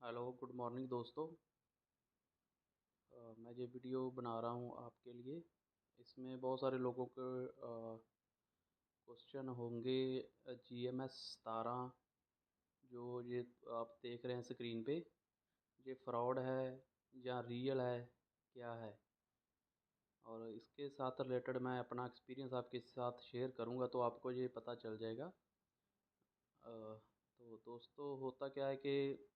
Hello, good morning दोस्तों। मैं ये वीडियो बना रहा हूँ आपके लिए। इसमें बहुत सारे लोगों के क्वेश्चन होंगे। जीएमएस 17 जो ये आप देख रहे हैं स्क्रीन पे, ये फ्रॉड है या रियल है, क्या है? और इसके साथ रिलेटेड मैं अपना एक्सपीरियंस आपके साथ शेयर करूँगा तो आपको ये पता चल जाएगा। तो दोस्तों, होता क्या है कि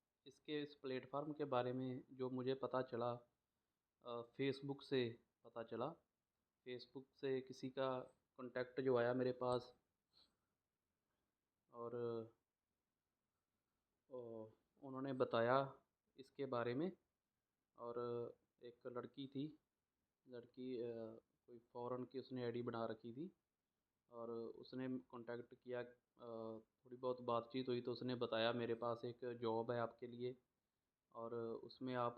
इस प्लेटफार्म के बारे में जो मुझे पता चला, फेसबुक से पता चला। फेसबुक से किसी का कांटेक्ट जो आया मेरे पास, और उन्होंने बताया इसके बारे में। और एक लड़की थी, लड़की कोई फ़ॉरेन की, उसने आईडी बना रखी थी और उसने कांटेक्ट किया। थोड़ी बहुत बातचीत हुई तो उसने बताया मेरे पास एक जॉब है आपके लिए, और उसमें आप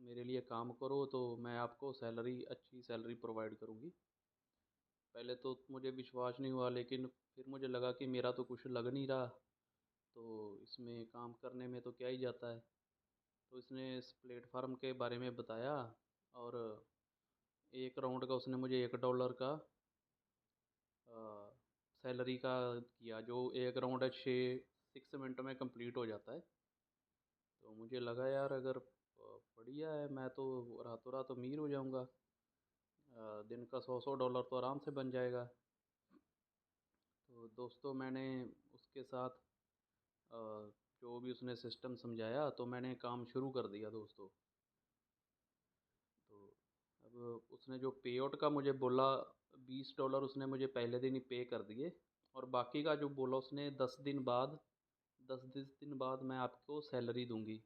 मेरे लिए काम करो तो मैं आपको सैलरी, अच्छी सैलरी प्रोवाइड करूँगी। पहले तो मुझे विश्वास नहीं हुआ, लेकिन फिर मुझे लगा कि मेरा तो कुछ लग नहीं रहा, तो इसमें काम करने में तो क्या ही जाता है। तो इसने इस प्लेटफार्म के बारे में बताया, और एक राउंड का उसने मुझे $1 का सैलरी का किया। जो एक राउंड है 6 मिनट में कंप्लीट हो जाता है। तो मुझे लगा यार, अगर बढ़िया है, मैं तो रातों रात अमीर हो जाऊंगा। दिन का $100 तो आराम से बन जाएगा। तो दोस्तों, मैंने उसके साथ जो भी उसने सिस्टम समझाया तो मैंने काम शुरू कर दिया दोस्तों। तो अब उसने जो पे आउट का मुझे बोला, $20 उसने मुझे पहले दिन ही पे कर दिए, और बाकी का जो बोला उसने 10 दिन बाद मैं आपको सैलरी दूंगी।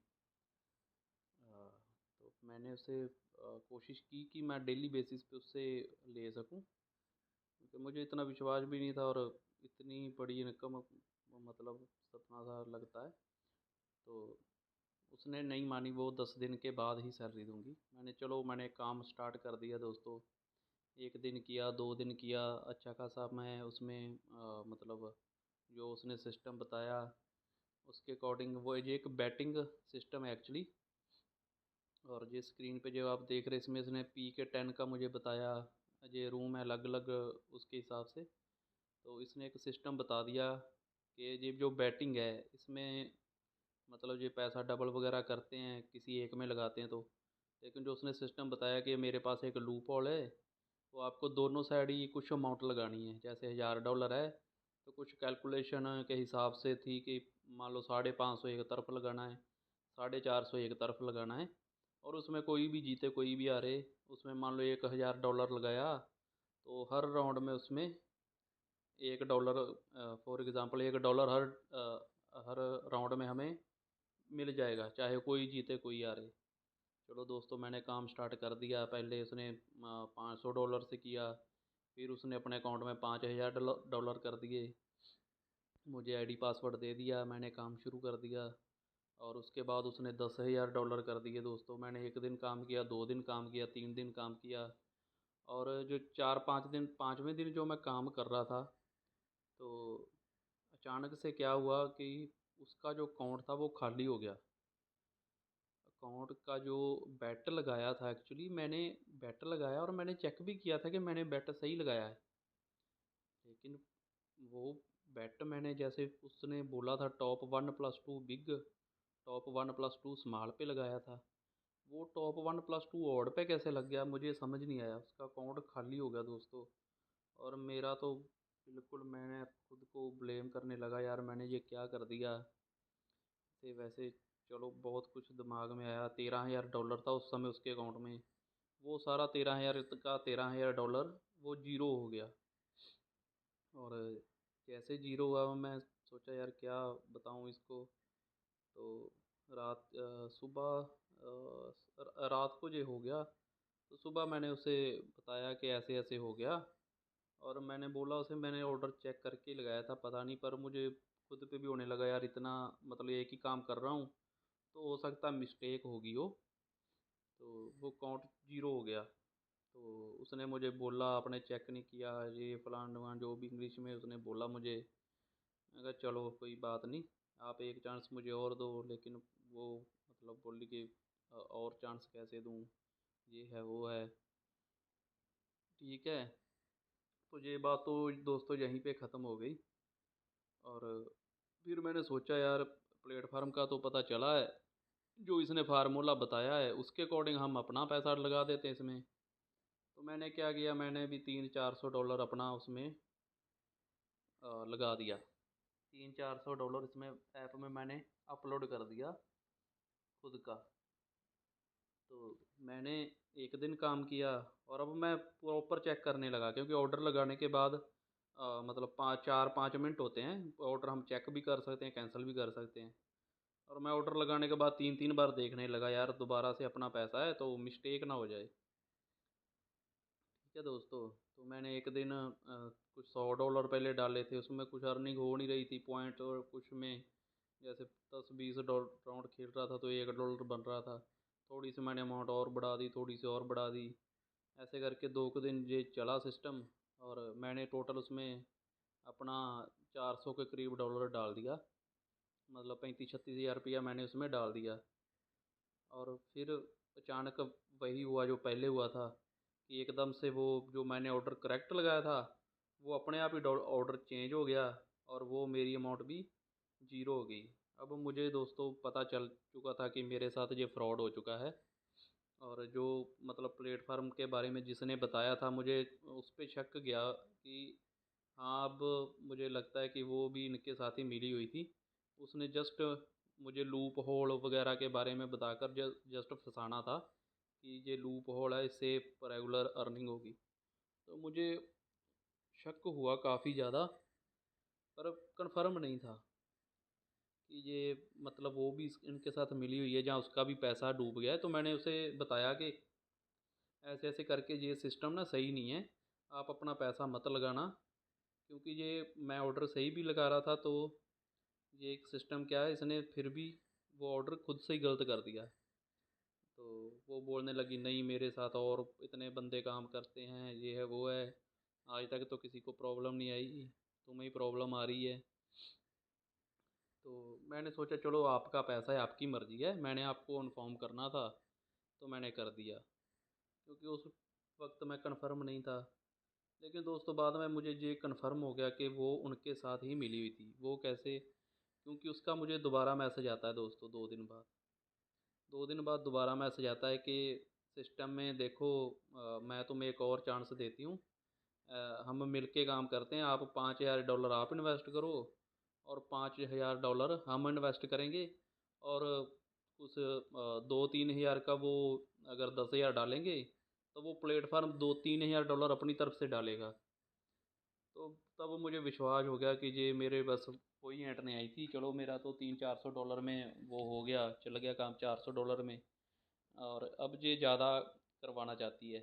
तो मैंने उसे कोशिश की कि मैं डेली बेसिस पे उससे ले सकूं, क्योंकि मुझे इतना विश्वास भी नहीं था, और इतनी बड़ी इनकम, मतलब सपना सा लगता है। तो उसने नहीं मानी, वो 10 दिन के बाद ही सैलरी दूंगी। मैंने काम स्टार्ट कर दिया दोस्तों। एक दिन किया, 2 दिन किया, अच्छा खासा मैं उसमें मतलब जो उसने सिस्टम बताया उसके अकॉर्डिंग, वो ये एक बैटिंग सिस्टम है एक्चुअली। और जिस स्क्रीन पे जो आप देख रहे हैं, इसमें इसने PK10 का मुझे बताया। ये रूम है अलग अलग उसके हिसाब से। तो इसने एक सिस्टम बता दिया कि ये जो बैटिंग है इसमें, मतलब ये पैसा डबल वगैरह करते हैं, किसी एक में लगाते हैं तो। लेकिन जो उसने सिस्टम बताया कि मेरे पास एक लूप हॉल है, तो आपको दोनों साइड ही कुछ अमाउंट लगानी है। जैसे $1000 है तो कुछ कैलकुलेशन के हिसाब से थी कि मान लो 550 एक तरफ लगाना है, 450 एक तरफ लगाना है। और उसमें कोई भी जीते कोई भी हारे, उसमें मान लो $1000 लगाया तो हर राउंड में उसमें $1, फॉर एग्ज़ाम्पल $1 हर राउंड में हमें मिल जाएगा, चाहे कोई जीते कोई हारे। चलो दोस्तों, मैंने काम स्टार्ट कर दिया। पहले उसने $500 से किया, फिर उसने अपने अकाउंट में $5000 कर दिए। मुझे आईडी पासवर्ड दे दिया, मैंने काम शुरू कर दिया। और उसके बाद उसने $10,000 कर दिए दोस्तों। मैंने एक दिन काम किया, 2 दिन काम किया, 3 दिन काम किया। और जो 4-5 दिन, 5वें दिन जो मैं काम कर रहा था, तो अचानक से क्या हुआ कि उसका जो अकाउंट था वो खाली हो गया। अकाउंट का जो बेट लगाया था, एक्चुअली मैंने बेट लगाया और मैंने चेक भी किया था कि मैंने बेट सही लगाया है। लेकिन वो बेट मैंने, जैसे उसने बोला था टॉप 1+2 बिग, टॉप 1+2 स्मॉल पे लगाया था, वो टॉप 1+2 ऑड पे कैसे लग गया मुझे समझ नहीं आया। उसका अकाउंट खाली हो गया दोस्तों। और मेरा तो बिल्कुल, मैंने खुद को ब्लेम करने लगा, यार मैंने ये क्या कर दिया। थे वैसे, चलो बहुत कुछ दिमाग में आया। $13,000 था उस समय उसके अकाउंट में, वो सारा 13,000 का $13,000 वो जीरो हो गया। और जैसे जीरो हुआ, मैं सोचा यार क्या बताऊं इसको। तो रात को जो हो गया, तो सुबह मैंने उसे बताया कि ऐसे ऐसे हो गया। और मैंने बोला उसे, मैंने ऑर्डर चेक करके लगाया था, पता नहीं, पर मुझे खुद पे भी होने लगा यार, इतना मतलब एक ही काम कर रहा हूँ तो हो सकता है मिस्टेक होगी हो। तो वो अकाउंट जीरो हो गया। तो उसने मुझे बोला आपने चेक नहीं किया, ये फलान ढिमांड, जो भी इंग्लिश में उसने बोला मुझे। मैं कहा चलो कोई बात नहीं, आप एक चांस मुझे और दो। लेकिन वो मतलब बोली कि और चांस कैसे दूँ, ये है वो है। ठीक है, तो ये बात तो दोस्तों यहीं पे ख़त्म हो गई। और फिर मैंने सोचा यार प्लेटफार्म का तो पता चला है, जो इसने फार्मूला बताया है उसके अकॉर्डिंग हम अपना पैसा लगा देते हैं इसमें। तो मैंने क्या किया, मैंने भी 300-400 डॉलर अपना उसमें लगा दिया। 300-400 डॉलर इसमें ऐप में मैंने अपलोड कर दिया खुद का। तो मैंने एक दिन काम किया और अब मैं प्रॉपर चेक करने लगा, क्योंकि ऑर्डर लगाने के बाद मतलब 4-5 मिनट होते हैं। ऑर्डर हम चेक भी कर सकते हैं, कैंसिल भी कर सकते हैं। और मैं ऑर्डर लगाने के बाद 3-3 बार देखने लगा यार दोबारा से अपना पैसा है तो मिस्टेक ना हो जाए। ठीक है दोस्तों, तो मैंने एक दिन कुछ 100 डॉलर पहले डाले थे, उसमें कुछ अर्निंग हो नहीं रही थी पॉइंट, और कुछ में जैसे 10-20 राउंड खेल रहा था तो $1 बन रहा था। थोड़ी सी मैंने अमाउंट और बढ़ा दी, थोड़ी सी और बढ़ा दी, ऐसे करके 2 दिन ये चला सिस्टम। और मैंने टोटल उसमें अपना 400 के करीब डॉलर डाल दिया, मतलब 35-36 हज़ार रुपया मैंने उसमें डाल दिया। और फिर अचानक वही हुआ जो पहले हुआ था, कि एकदम से वो जो मैंने ऑर्डर करेक्ट लगाया था वो अपने आप ही ऑर्डर चेंज हो गया, और वो मेरी अमाउंट भी ज़ीरो हो गई। अब मुझे दोस्तों पता चल चुका था कि मेरे साथ ये फ्रॉड हो चुका है। और जो मतलब प्लेटफार्म के बारे में जिसने बताया था, मुझे उस पर शक गया कि हाँ, अब मुझे लगता है कि वो भी इनके साथ ही मिली हुई थी। उसने जस्ट मुझे लूप होल वगैरह के बारे में बताकर जस्ट फंसाना था कि ये लूप होल है, इससे रेगुलर अर्निंग होगी। तो मुझे शक हुआ काफ़ी ज़्यादा, पर कंफर्म नहीं था कि ये मतलब वो भी इनके साथ मिली हुई है जहाँ उसका भी पैसा डूब गया है। तो मैंने उसे बताया कि ऐसे ऐसे करके ये सिस्टम ना सही नहीं है, आप अपना पैसा मत लगाना। क्योंकि ये मैं ऑर्डर सही भी लगा रहा था, तो ये एक सिस्टम क्या है, इसने फिर भी वो ऑर्डर खुद से ही गलत कर दिया। तो वो बोलने लगी नहीं मेरे साथ और इतने बंदे काम करते हैं, ये है वो है, आज तक तो किसी को प्रॉब्लम नहीं आई, तुम्हें ही प्रॉब्लम आ रही है। तो मैंने सोचा चलो आपका पैसा है, आपकी मर्ज़ी है, मैंने आपको इन्फॉर्म करना था तो मैंने कर दिया, क्योंकि उस वक्त मैं कन्फर्म नहीं था। लेकिन दोस्तों बाद में मुझे ये कन्फर्म हो गया कि वो उनके साथ ही मिली हुई थी। वो कैसे? क्योंकि उसका मुझे दोबारा मैसेज आता है दोस्तों 2 दिन बाद। 2 दिन बाद दोबारा मैसेज आता है कि सिस्टम में देखो, मैं तुम्हें एक और चांस देती हूँ, हम मिल के काम करते हैं, आप $5000 आप इन्वेस्ट करो और $5000 हम इन्वेस्ट करेंगे। और उस 2-3 हज़ार का वो अगर 10 हज़ार डालेंगे तो वो प्लेटफार्म 2-3 हज़ार डॉलर अपनी तरफ से डालेगा। तो तब मुझे विश्वास हो गया कि ये मेरे बस कोई ऐंठ नहीं आई थी। चलो मेरा तो 300-400 डॉलर में वो हो गया, चल गया काम 400 डॉलर में, और अब ये ज़्यादा करवाना चाहती है।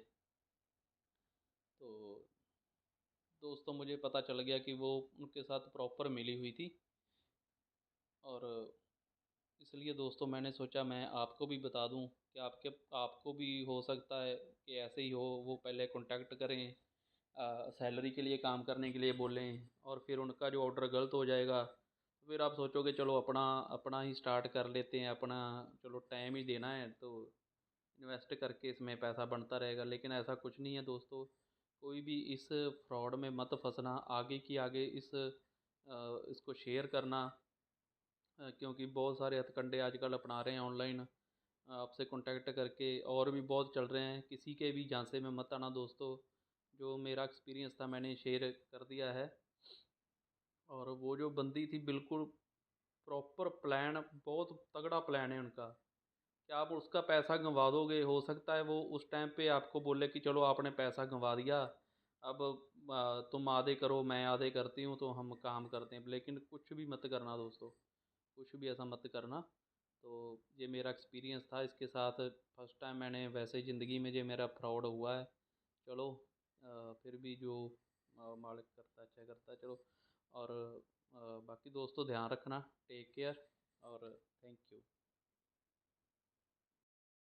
तो दोस्तों मुझे पता चल गया कि वो उनके साथ प्रॉपर मिली हुई थी। और इसलिए दोस्तों मैंने सोचा मैं आपको भी बता दूं कि आपको भी हो सकता है कि ऐसे ही हो, वो पहले कांटेक्ट करें, सैलरी के लिए काम करने के लिए बोलें, और फिर उनका जो ऑर्डर गलत हो जाएगा तो फिर आप सोचोगे चलो अपना अपना ही स्टार्ट कर लेते हैं, अपना चलो टाइम ही देना है तो इन्वेस्ट करके इसमें पैसा बनता रहेगा। लेकिन ऐसा कुछ नहीं है दोस्तों, कोई भी इस फ्रॉड में मत फंसना। आगे की आगे इसको शेयर करना, क्योंकि बहुत सारे हथकंडे आजकल अपना रहे हैं ऑनलाइन, आपसे कांटेक्ट करके, और भी बहुत चल रहे हैं। किसी के भी झांसे में मत आना दोस्तों। जो मेरा एक्सपीरियंस था मैंने शेयर कर दिया है। और वो जो बंदी थी बिल्कुल प्रॉपर प्लान, बहुत तगड़ा प्लान है उनका, कि आप उसका पैसा गंवा दोगे। हो सकता है वो उस टाइम पे आपको बोले कि चलो आपने पैसा गंवा दिया, अब तुम आधे करो मैं आधे करती हूँ तो हम काम करते हैं। लेकिन कुछ भी मत करना दोस्तों, कुछ भी ऐसा मत करना। तो ये मेरा एक्सपीरियंस था इसके साथ। फर्स्ट टाइम मैंने वैसे ज़िंदगी में ये मेरा फ्रॉड हुआ है। चलो फिर भी जो मालिक करता है अच्छा करता है, चलो। और बाकी दोस्तों ध्यान रखना, टेक केयर, और थैंक यू।